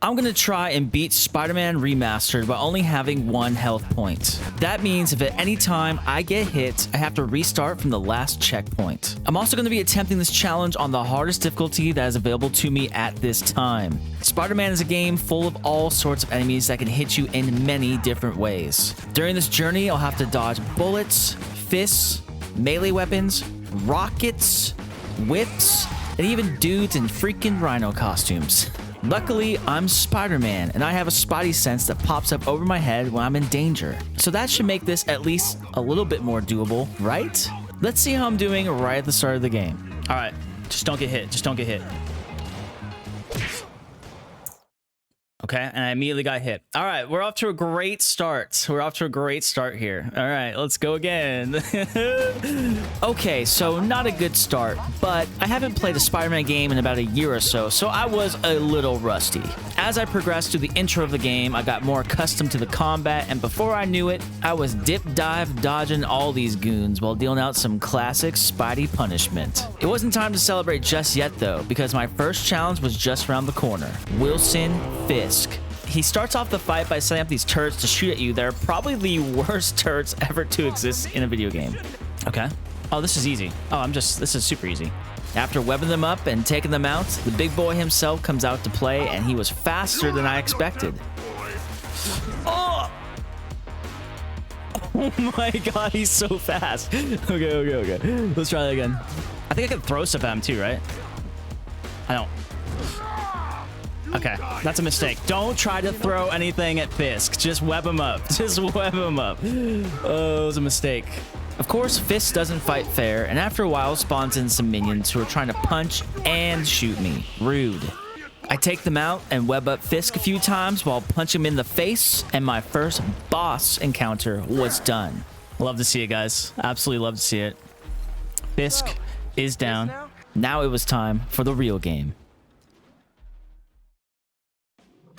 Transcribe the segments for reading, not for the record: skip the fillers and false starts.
I'm gonna try and beat Spider-Man Remastered by only having 1 health point. That means if at any time I get hit, I have to restart from the last checkpoint. I'm also gonna be attempting this challenge on the hardest difficulty that is available to me at this time. Spider-Man is a game full of all sorts of enemies that can hit you in many different ways. During this journey, I'll have to dodge bullets, fists, melee weapons, rockets, whips, and even dudes in freaking rhino costumes. Luckily, I'm Spider-Man, and I have a spidey sense that pops up over my head when I'm in danger. So that should make this at least a little bit more doable, right? Let's see how I'm doing right at the start of the game. All right, just don't get hit. Just don't get hit. Okay, and I immediately got hit. All right, we're off to a great start. We're off to a great start here. All right, let's go again. Okay, so not a good start, but I haven't played a Spider-Man game in about a year or so, so I was a little rusty. As I progressed through the intro of the game, I got more accustomed to the combat, and before I knew it, I was dip-dive dodging all these goons while dealing out some classic Spidey punishment. It wasn't time to celebrate just yet, though, because my first challenge was just around the corner. Wilson Fisk. He starts off the fight by setting up these turrets to shoot at you. They're probably the worst turrets ever to exist in a video game. Okay. Oh, this is easy. Oh, this is super easy. After webbing them up and taking them out, the big boy himself comes out to play, and he was faster than I expected. Oh! Oh my god, he's so fast. Okay. Let's try that again. I think I can throw stuff at him too, right? I don't. Okay, that's a mistake. Don't try to throw anything at Fisk. Just web him up. Just web him up. Oh, it was a mistake. Of course, Fisk doesn't fight fair, and after a while spawns in some minions who are trying to punch and shoot me. Rude. I take them out and web up Fisk a few times while punching him in the face, and my first boss encounter was done. Love to see it, guys. Absolutely love to see it. Fisk is down. Now it was time for the real game.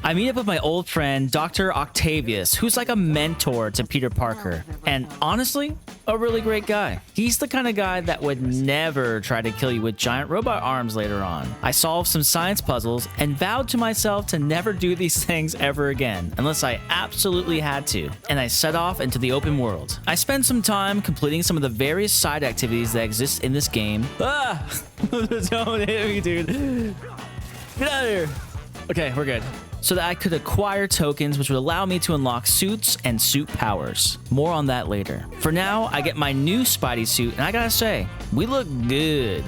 I meet up with my old friend, Dr. Octavius, who's like a mentor to Peter Parker, and honestly, a really great guy. He's the kind of guy that would never try to kill you with giant robot arms later on. I solved some science puzzles and vowed to myself to never do these things ever again, unless I absolutely had to, and I set off into the open world. I spent some time completing some of the various side activities that exist in this game. Ah! Don't hit me, dude. Get out of here. Okay, we're good. So that I could acquire tokens which would allow me to unlock suits and suit powers. More on that later. For now, I get my new Spidey suit, and I gotta say, we look good.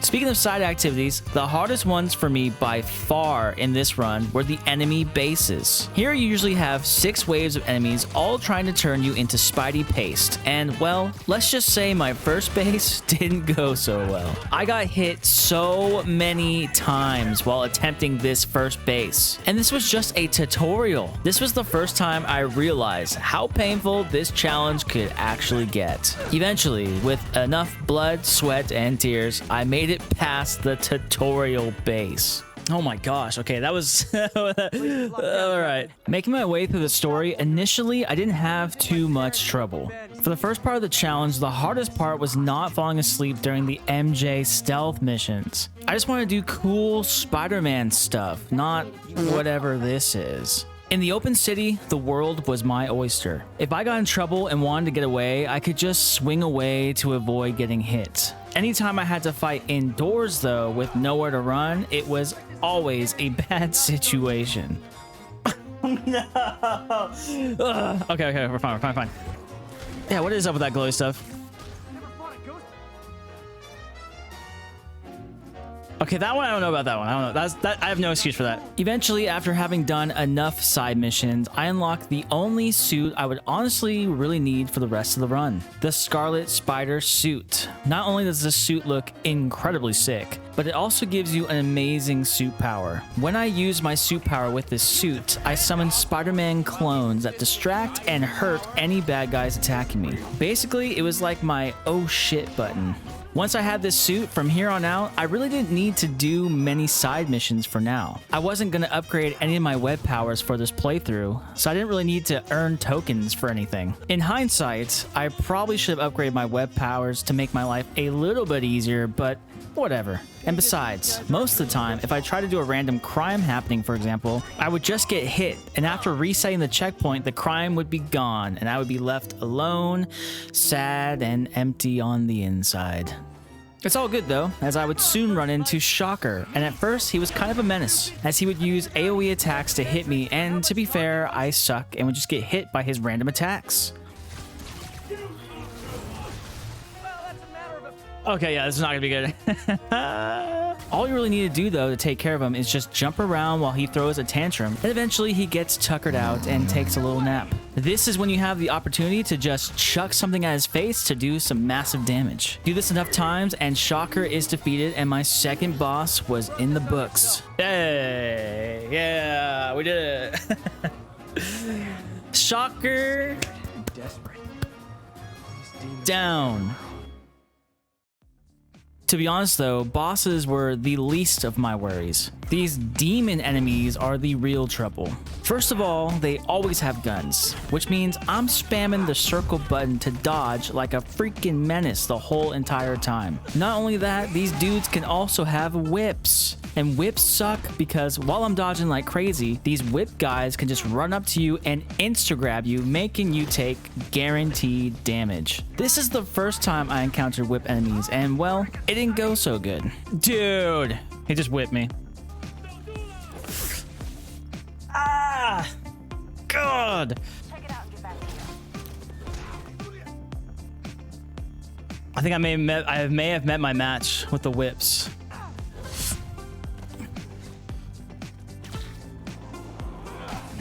Speaking of side activities, the hardest ones for me by far in this run were the enemy bases. Here you usually have 6 waves of enemies all trying to turn you into Spidey paste. And well, let's just say my first base didn't go so well. I got hit so many times while attempting this first base. And this was just a tutorial. This was the first time I realized how painful this challenge could actually get. Eventually, with enough blood, sweat, and tears, I made it past the tutorial base. Oh my gosh. Okay, that was all right. Making my way through the story, initially I didn't have too much trouble. For the first part of the challenge, the hardest part was not falling asleep during the MJ stealth missions. I just want to do cool Spider-Man stuff, not whatever this is. In the open city, the world was my oyster. If I got in trouble and wanted to get away, I could just swing away to avoid getting hit. Anytime I had to fight indoors, though, with nowhere to run, it was always a bad situation. No! Okay, we're fine. Yeah, what is up with that glowy stuff? Okay, that one, I don't know about that one. I don't know. I have no excuse for that. Eventually, after having done enough side missions, I unlocked the only suit I would honestly really need for the rest of the run. The Scarlet Spider suit. Not only does this suit look incredibly sick, but it also gives you an amazing suit power. When I use my suit power with this suit, I summon Spider-Man clones that distract and hurt any bad guys attacking me. Basically, it was like my oh shit button. Once I had this suit, from here on out, I really didn't need to do many side missions for now. I wasn't going to upgrade any of my web powers for this playthrough, so I didn't really need to earn tokens for anything. In hindsight, I probably should have upgraded my web powers to make my life a little bit easier, but whatever. And besides, most of the time, if I try to do a random crime happening, for example, I would just get hit, and after resetting the checkpoint, the crime would be gone, and I would be left alone, sad, and empty on the inside. It's all good though, as I would soon run into Shocker, and at first he was kind of a menace, as he would use AoE attacks to hit me, and to be fair, I suck and would just get hit by his random attacks. Okay, yeah, this is not gonna be good. All you really need to do, though, to take care of him is just jump around while he throws a tantrum, and eventually he gets tuckered out and takes a little nap. This is when you have the opportunity to just chuck something at his face to do some massive damage. Do this enough times, and Shocker is defeated, and my second boss was in the books. Hey, yeah, we did it. Shocker down. To be honest though, bosses were the least of my worries. These demon enemies are the real trouble. First of all, they always have guns, which means I'm spamming the circle button to dodge like a freaking menace the whole entire time. Not only that, these dudes can also have whips. And whips suck because while I'm dodging like crazy, these whip guys can just run up to you and insta-grab you, making you take guaranteed damage. This is the first time I encountered whip enemies, and well, it didn't go so good. Dude, he just whipped me. Ah! God! I think I may have met my match with the whips.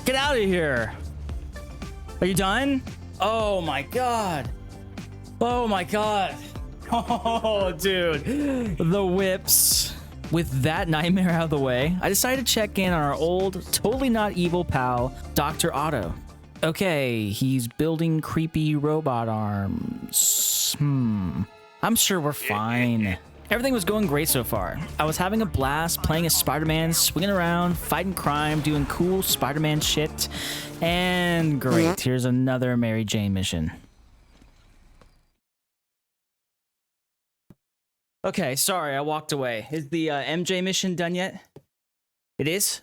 Get out of here. Are you done? Oh my god. Oh my god. Oh, dude. The whips. With that nightmare out of the way, I decided to check in on our old, totally not evil pal, Dr. Otto. Okay, he's building creepy robot arms. I'm sure we're fine. Everything was going great so far. I was having a blast playing as Spider-Man, swinging around, fighting crime, doing cool Spider-Man shit. And great, here's another Mary Jane mission. Okay, sorry, I walked away. Is the MJ mission done yet? It is?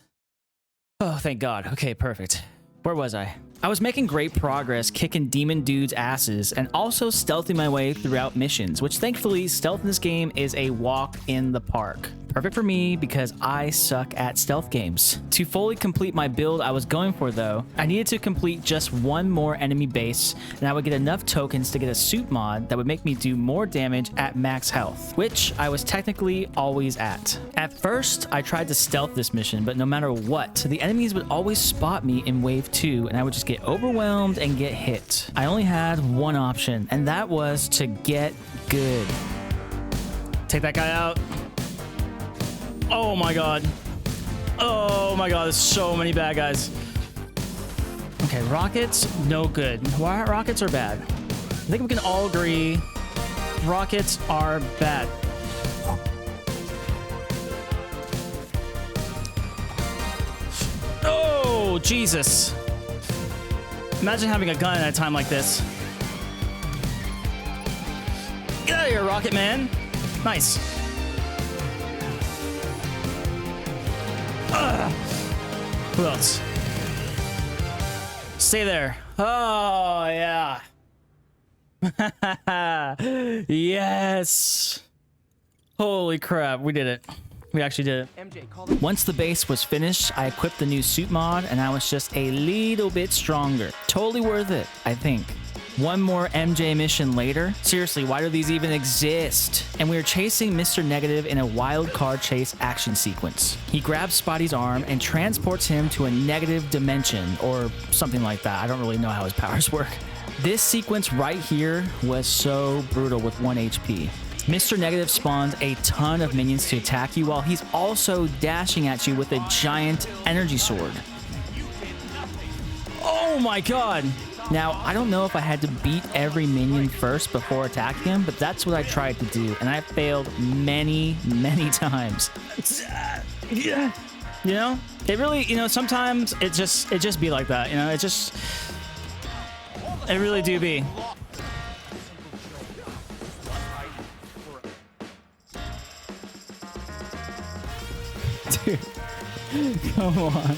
Oh, thank God. Okay, perfect. Where was I? I was making great progress kicking demon dudes' asses and also stealthing my way throughout missions, which thankfully stealth in this game is a walk in the park. Perfect for me because I suck at stealth games. To fully complete my build I was going for though, I needed to complete just one more enemy base and I would get enough tokens to get a suit mod that would make me do more damage at max health, which I was technically always at. At first, I tried to stealth this mission, but no matter what, the enemies would always spot me in wave 2 and I would just get overwhelmed and get hit. I only had one option, and that was to get good. Take that guy out. Oh my god. Oh my god, there's so many bad guys. Okay, rockets, no good. Why rockets are bad? I think we can all agree rockets are bad. Oh, Jesus. Imagine having a gun at a time like this. Get out of here, Rocket Man. Nice. Who else? Stay there. Oh, yeah. Yes. Holy crap, we did it. We actually did it. Once the base was finished, I equipped the new suit mod and I was just a little bit stronger. Totally worth it, I think. One more MJ mission later. Seriously, why do these even exist? And we are chasing Mr. Negative in a wild card chase action sequence. He grabs Spidey's arm and transports him to a negative dimension or something like that. I don't really know how his powers work. This sequence right here was so brutal with 1 HP. Mr. Negative spawns a ton of minions to attack you while he's also dashing at you with a giant energy sword. Oh my god! Now, I don't know if I had to beat every minion first before attacking him, but that's what I tried to do, and I failed many, many times. Yeah. You know, it really, you know, sometimes it just be like that, you know, it really do be. Dude, come on,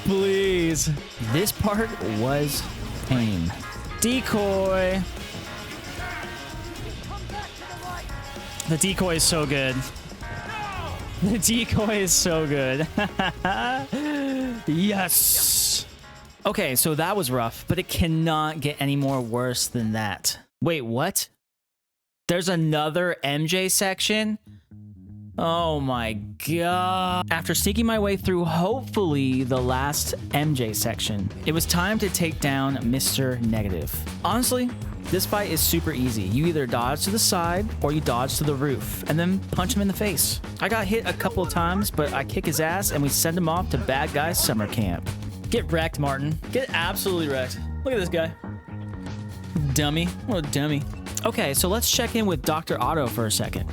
please. This part was tame. Decoy. The decoy is so good. The decoy is so good. Yes. Okay, so that was rough, but it cannot get any more worse than that. Wait, what? There's another MJ section? Oh my god. After sneaking my way through hopefully the last MJ section, it was time to take down Mr. Negative. Honestly, this fight is super easy. You either dodge to the side or you dodge to the roof and then punch him in the face. I got hit a couple of times, but I kick his ass and we send him off to bad guy summer camp. Get wrecked, Martin. Get absolutely wrecked. Look at this guy. Dummy. What a dummy. Okay, so let's check in with Dr. Otto for a second.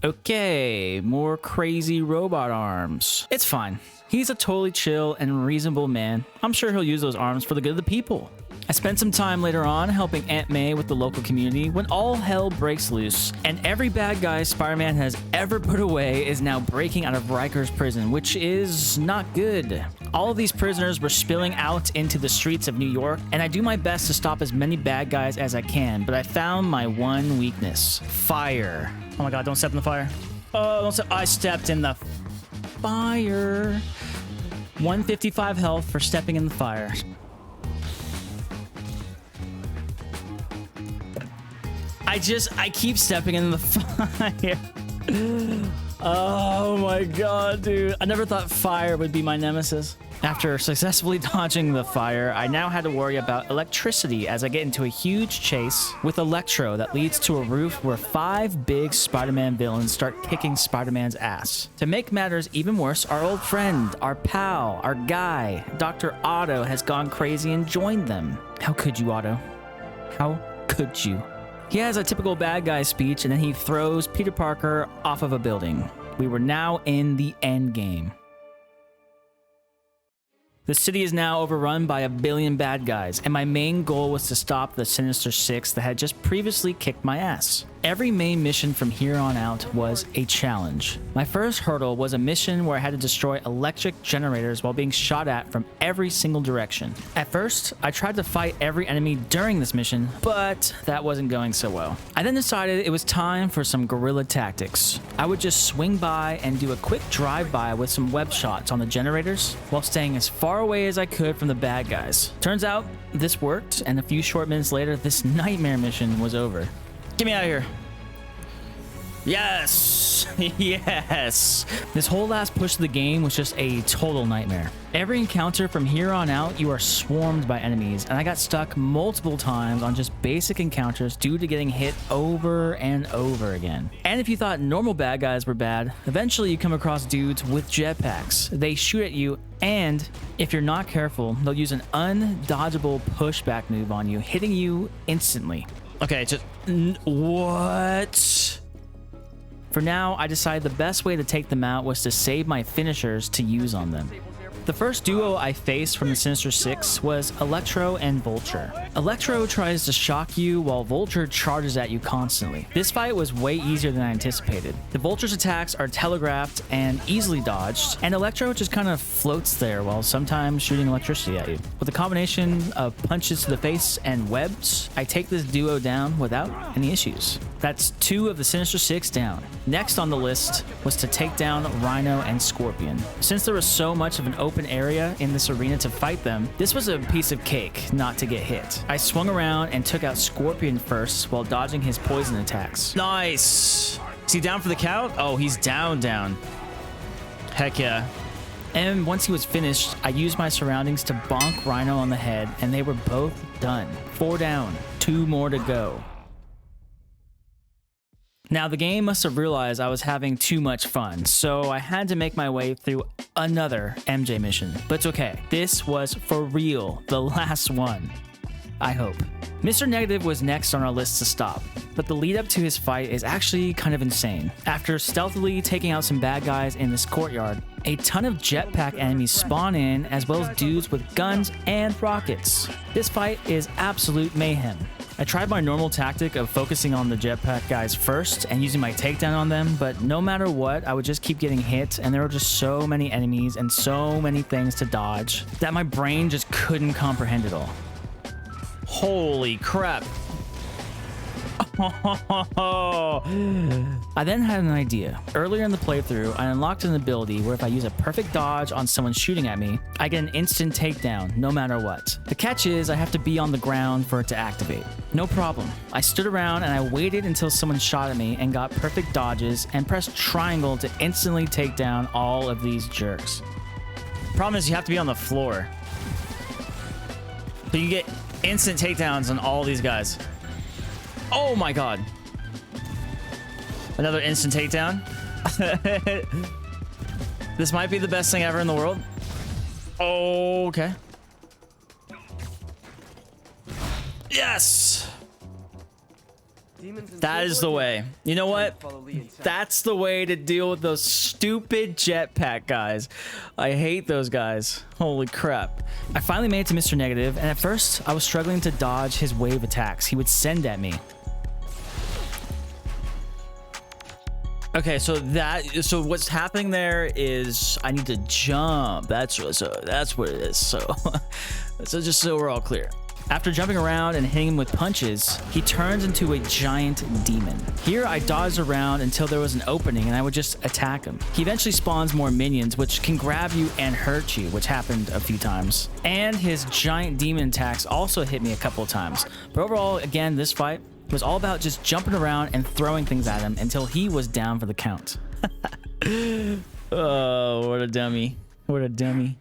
Okay, more crazy robot arms. It's fine. He's a totally chill and reasonable man. I'm sure he'll use those arms for the good of the people. I spent some time later on helping Aunt May with the local community when all hell breaks loose, and every bad guy Spider-Man has ever put away is now breaking out of Riker's prison, which is not good. All of these prisoners were spilling out into the streets of New York, and I do my best to stop as many bad guys as I can, but I found my one weakness: fire. Oh my god, don't step in the fire. Oh, don't step. I stepped in the fire. 155 health for stepping in the fire. I keep stepping in the fire. Oh my god, dude. I never thought fire would be my nemesis. After successfully dodging the fire, I now had to worry about electricity as I get into a huge chase with Electro that leads to a roof where 5 big Spider-Man villains start kicking Spider-Man's ass. To make matters even worse, our old friend, our pal, our guy, Dr. Otto has gone crazy and joined them. How could you, Otto? How could you? He has a typical bad guy speech and then he throws Peter Parker off of a building. We were now in the end game. The city is now overrun by a billion bad guys, and my main goal was to stop the Sinister Six that had just previously kicked my ass. Every main mission from here on out was a challenge. My first hurdle was a mission where I had to destroy electric generators while being shot at from every single direction. At first, I tried to fight every enemy during this mission, but that wasn't going so well. I then decided it was time for some guerrilla tactics. I would just swing by and do a quick drive-by with some web shots on the generators while staying as far away as I could from the bad guys. Turns out, this worked, and a few short minutes later, this nightmare mission was over. Get me out of here. Yes. Yes. This whole last push of the game was just a total nightmare. Every encounter from here on out, you are swarmed by enemies, and I got stuck multiple times on just basic encounters due to getting hit over and over again. And if you thought normal bad guys were bad, eventually you come across dudes with jetpacks. They shoot at you, and if you're not careful, they'll use an undodgeable pushback move on you, hitting you instantly. Okay, just... what? For now, I decided the best way to take them out was to save my finishers to use on them. The first duo I faced from the Sinister Six was Electro and Vulture. Electro tries to shock you while Vulture charges at you constantly. This fight was way easier than I anticipated. The Vulture's attacks are telegraphed and easily dodged, and Electro just kind of floats there while sometimes shooting electricity at you. With a combination of punches to the face and webs, I take this duo down without any issues. That's 2 of the Sinister Six down. Next on the list was to take down Rhino and Scorpion. Since there was so much of an open area in this arena to fight them, this was a piece of cake not to get hit. I swung around and took out Scorpion first while dodging his poison attacks. Nice! Is he down for the count? Oh, he's down. Heck yeah. And once he was finished, I used my surroundings to bonk Rhino on the head, and they were both done. 4 down, 2 more to go. Now, the game must have realized I was having too much fun, so I had to make my way through another MJ mission. But it's okay. This was for real, the last one. I hope. Mr. Negative was next on our list to stop, but the lead up to his fight is actually kind of insane. After stealthily taking out some bad guys in this courtyard, a ton of jetpack enemies spawn in, as well as dudes with guns and rockets. This fight is absolute mayhem. I tried my normal tactic of focusing on the jetpack guys first and using my takedown on them, but no matter what, I would just keep getting hit, and there were just so many enemies and so many things to dodge that my brain just couldn't comprehend it all. Holy crap. I then had an idea. Earlier in the playthrough, I unlocked an ability where if I use a perfect dodge on someone shooting at me, I get an instant takedown no matter what. The catch is I have to be on the ground for it to activate. No problem. I stood around and I waited until someone shot at me and got perfect dodges and pressed triangle to instantly take down all of these jerks. Problem is you have to be on the floor. So you get instant takedowns on all these guys. Oh my god. Another instant takedown. This might be the best thing ever in the world. Oh, okay. Yes! That is the way. You know what? That's the way to deal with those stupid jetpack guys. I hate those guys. Holy crap. I finally made it to Mr. Negative, and at first I was struggling to dodge his wave attacks he would send at me. Okay, so what's happening there is I need to jump. That's what it is. So just so we're all clear. After jumping around and hitting him with punches, he turns into a giant demon. Here, I dodged around until there was an opening and I would just attack him. He eventually spawns more minions, which can grab you and hurt you, which happened a few times. And his giant demon attacks also hit me a couple of times. But overall, again, this fight was all about just jumping around and throwing things at him until he was down for the count. Oh, what a dummy. What a dummy.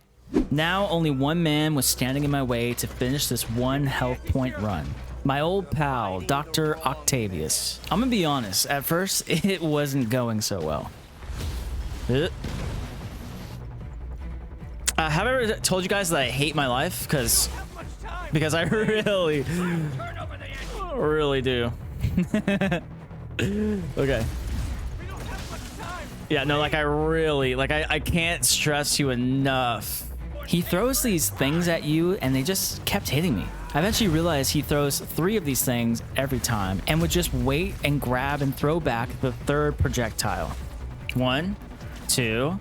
Now, only one man was standing in my way to finish this one health point run. My old pal, Dr. Octavius. I'm gonna be honest, at first, it wasn't going so well. Have I ever told you guys that I hate my life? Because I really do. Okay. Yeah, no, like I can't stress you enough. He throws these things at you and they just kept hitting me. I eventually realized he throws 3 of these things every time and would just wait and grab and throw back the 3rd projectile. 1, 2,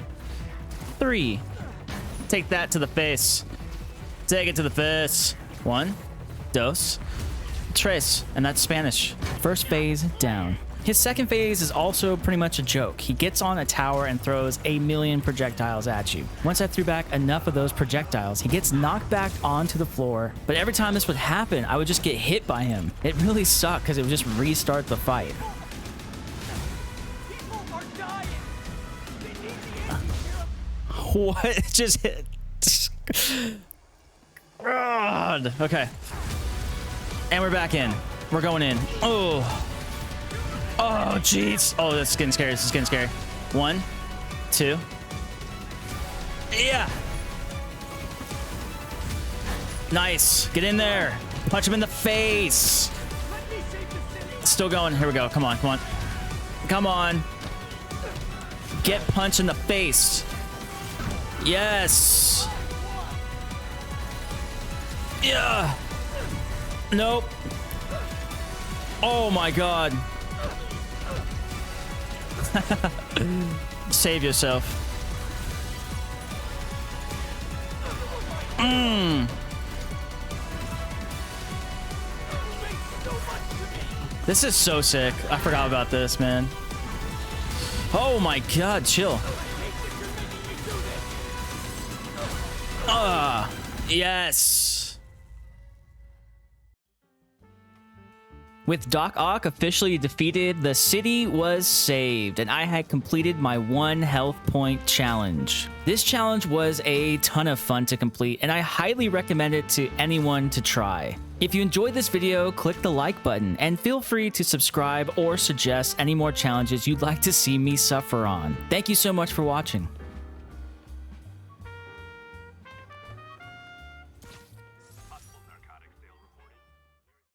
3. Take that to the face. Take it to the face. 1, 2, 3. And that's Spanish. First phase down. His second phase is also pretty much a joke. He gets on a tower and throws a million projectiles at you. Once I threw back enough of those projectiles, he gets knocked back onto the floor. But every time this would happen, I would just get hit by him. It really sucked because it would just restart the fight. What? Just hit. God. Okay. And we're back in. We're going in. Oh. Oh, jeez. Oh, this is getting scary. This is getting scary. 1, 2. Yeah. Nice. Get in there. Punch him in the face. Still going. Here we go. Come on. Come on. Come on. Get punched in the face. Yes. Yeah. Nope. Oh, my God. Save yourself. This is so sick. I forgot about this, man. Oh my God, chill. Yes. With Doc Ock officially defeated, the city was saved, and I had completed my 1 health point challenge. This challenge was a ton of fun to complete, and I highly recommend it to anyone to try. If you enjoyed this video, click the like button, and feel free to subscribe or suggest any more challenges you'd like to see me suffer on. Thank you so much for watching.